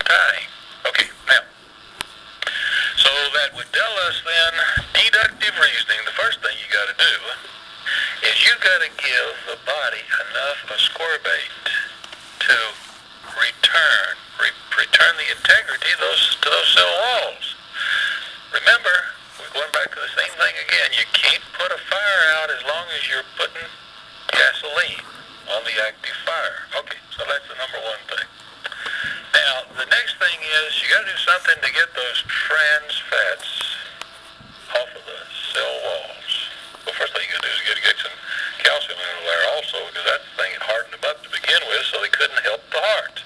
tying. Okay, now, so that would tell us then, deductive reasoning, the first thing you got to do is you got to give the body enough ascorbate to return the integrity to those cell walls. Remember, we're going back to the same thing again. You can't put a fire out as long as you're putting gasoline on the active fire. Okay, so that's the number one thing. Now, the next thing is you got to do something to get those trans fats off of the cell walls. Well, first thing you got to do is you got to get some calcium in there also, because that thing hardened them up to begin with, so they couldn't help the heart.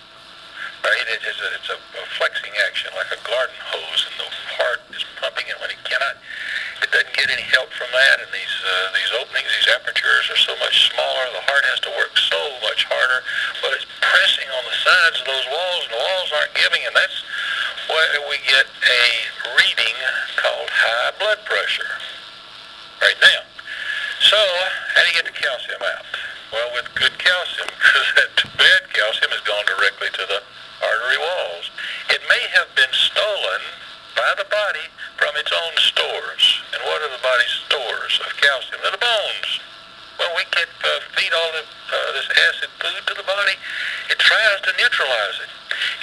Right? It's a flexing action like a garden hose, and the heart is pumping, and when it doesn't get any help from that, and these openings, these apertures are so much smaller, the heart has to work so much harder, but it's pressing on the sides of those walls, and the walls aren't giving, and that's why we get a reading called high blood pressure. Right now. So, how do you get the calcium out? Well, with good calcium, because that bad calcium has gone directly to the artery walls. It may have been stolen by the body from its own stores. And what are the body's stores of calcium? They're the bones. When we feed all this acid food to the body, it tries to neutralize it.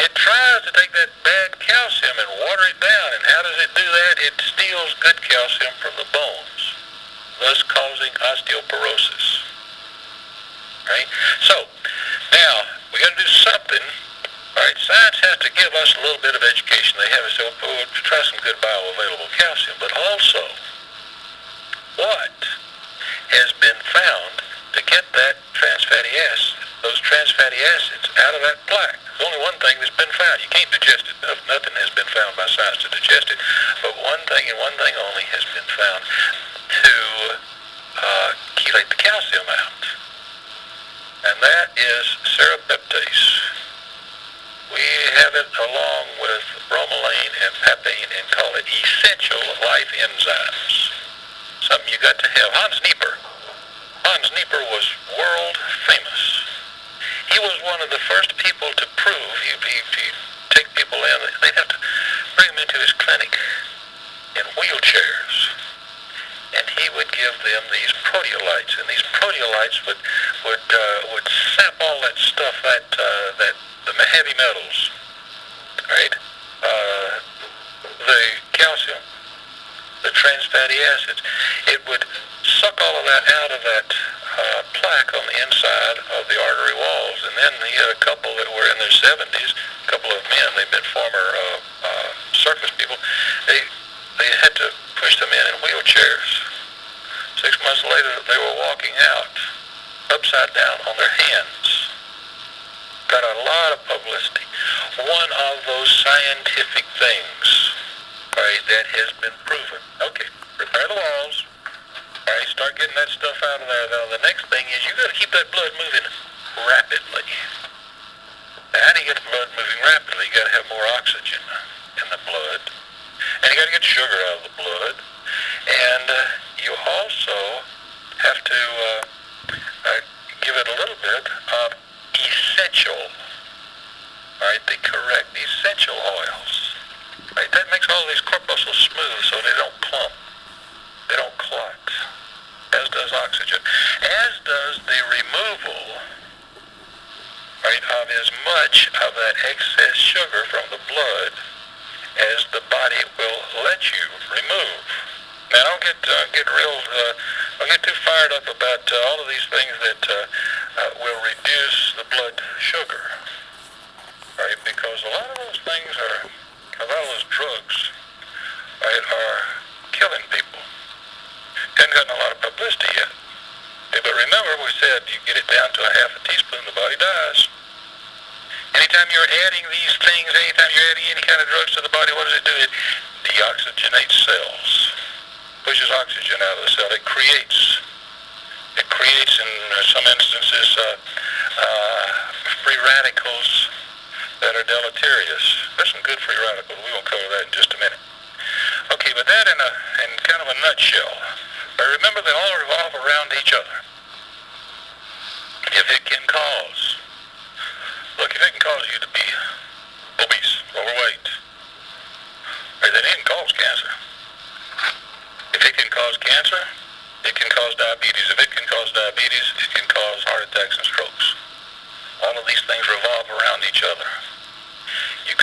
It tries to take that bad calcium and water it down. And how does it do that? It steals good calcium from the bones, thus causing osteoporosis. Right? So, now, we got to do something. All right, science has to give us a little bit of education. They have us try some good bioavailable calcium, but also, what has been found to get that those trans fatty acids out of that plaque? There's only one thing that's been found. You can't digest it. Nothing has been found by science to digest it, but one thing and one thing only has been found to chelate the calcium out, and that is serapeptase. We have it along with bromelain and papain and call it essential life enzymes. Something you got to have. Hans Nieper was world famous. He was one of the first people to prove, he'd take people in, they'd have to bring them into his clinic in wheelchairs. And he would give them these proteolytes, and these proteolytes would sap all that stuff, the heavy metals, right? The calcium, the trans fatty acids. It would suck all of that out of that plaque on the inside of the artery walls. And then he had a couple that were in their 70s, a couple of men, they've been former circus people. They had to push them in wheelchairs. 6 months later, they were walking out upside down on their hands. Got a lot of publicity. One of those scientific things, right, that has been proven. Okay, repair the walls. All right, start getting that stuff out of there. Now, the next thing is you got to keep that blood moving rapidly. Now, how do you get the blood moving rapidly? You got to have more oxygen in the blood, and you got to get sugar out of the blood, and you also have to give it a little bit of essential, right, the correct essential oils. Right, that makes all these corpuscles smooth so they don't clump, they don't clot, as does oxygen, as does the removal, right, of as much of that excess sugar from the blood as the body will let you remove. Now, don't get too fired up about all of these things that will reduce the blood sugar, right? Because a lot of those things a lot of those drugs, right, are killing people. Haven't gotten a lot of publicity yet. Okay, but remember, we said you get it down to a half a teaspoon, the body dies. Anytime you're adding these things, anytime you're adding any kind of drugs to the body, what does it do? It deoxygenates cells. Pushes oxygen out of the cell. It creates in some instances free radicals that are deleterious. There's some good free radicals. We won't cover that in just a minute. Okay, but that in kind of a nutshell. But remember, they all revolve around each other. If it can cause you to be obese,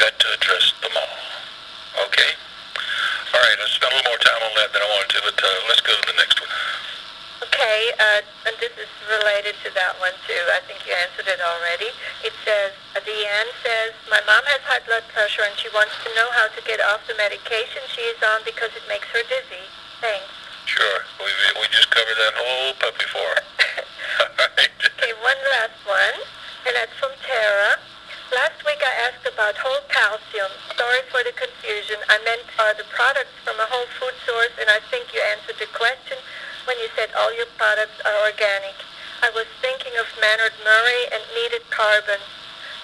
got to address them all. Okay? All right, let's spend a little more time on that than I wanted to, but let's go to the next one. Okay, and this is related to that one too. I think you answered it already. It says, Deanne says, my mom has high blood pressure and she wants to know how to get off the medication she is on because it makes her dizzy. Thanks. Sure. We just covered that whole puppy for her. All right. Okay, one last one, and that's from Tara. Last week I asked about whole calcium. Sorry for the confusion. I meant the products from a whole food source, and I think you answered the question when you said all your products are organic. I was thinking of Maynard Murray and needed carbon.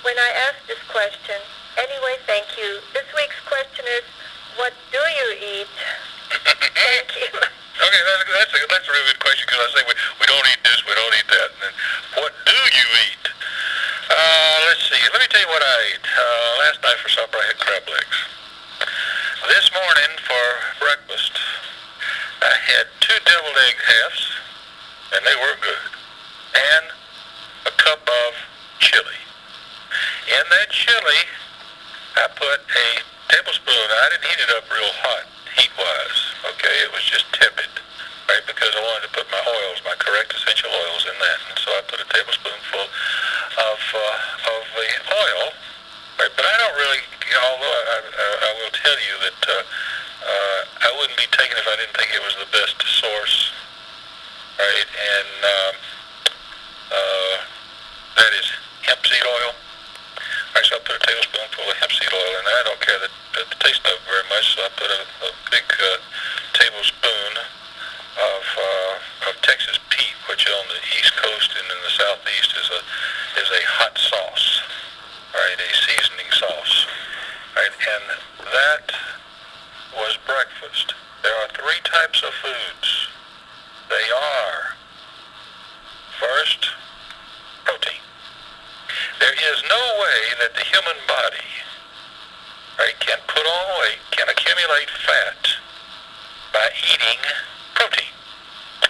When I asked this question, anyway, thank you. This week's question is, what do you eat? Thank you. Okay, that's a really good question because I say we don't eat this, we don't eat that. And then, what do you eat? Let's see. Let me tell you what I ate. Last night for supper I had crab legs. This morning for breakfast I had 2 deviled egg halves, and they were good, and a cup of chili. In that chili, I put a tablespoon. I didn't heat it up real hot, heat-wise. Okay, it was just tepid, right? Because I wanted to put my oils, my correct essential oils, in that, and so I put a tablespoonful of the oil. Right? But I don't really, although I will tell you that I wouldn't be taken if I didn't think it was the best source, right? And that is hemp seed oil. Right, so I put a tablespoonful of hemp seed oil in there. I don't care the taste of it very much, so I put a big tablespoon of Texas Pete, which on the East Coast and in the Southeast is a hot sauce, right? A seasoning sauce, right? And that was breakfast. There are 3 types of foods. They are, first, protein. There is no way that the human body, right, can put on weight, can accumulate fat by eating protein,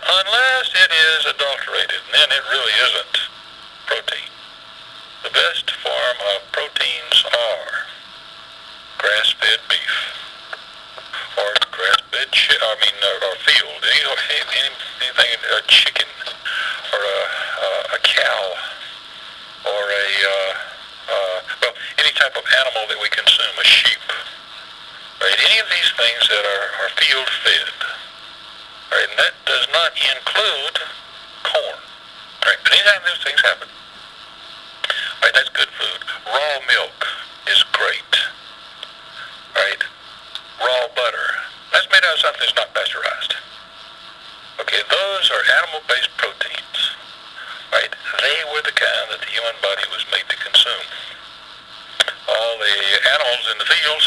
unless it is adulterated, and then it really isn't protein. The best form of proteins are grass-fed beef, or grass-fed or field, anything, a chicken, or a cow, or any type of animal that we consume, a sheep, right? Any of these things that are field-fed, right? And that does not include corn, right? But anytime those things happen, right, that's good food. Raw milk is great, right? Raw butter, that's made out of something that's not pasteurized. Okay, those are animal-based proteins, right? They were the kind that the human body was made to consume. All the animals in the fields,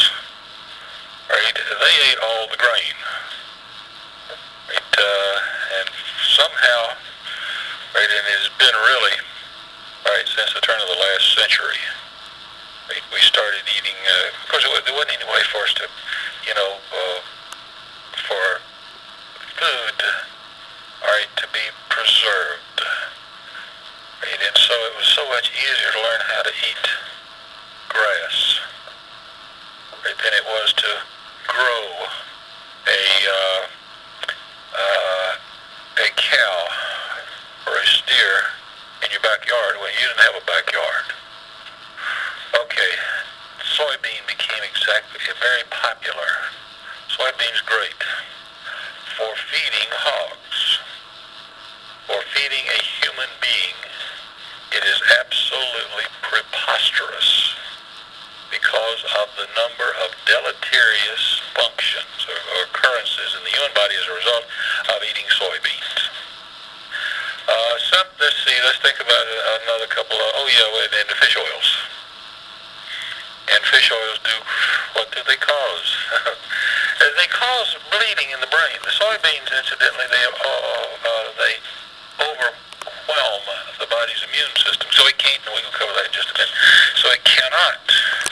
right, they ate all the grain, right? And somehow, right, and it has been really, right, since the turn of the last century, right, we started eating, of course there wasn't any way for us to, for food, right, to be preserved, right, and so it was so much easier to learn how to eat grass, right, than it was to grow a cow or a steer in your backyard when you didn't have a backyard. Okay, soybean became very popular. Soybean's great for feeding hogs, for feeding a human being. It is absolutely preposterous because of the number of deleterious functions or occurrences in the human body as a result of eating soybeans. Let's think about another couple of, and the fish oils. And fish oils what do they cause? They cause bleeding in the brain. The soybeans, incidentally,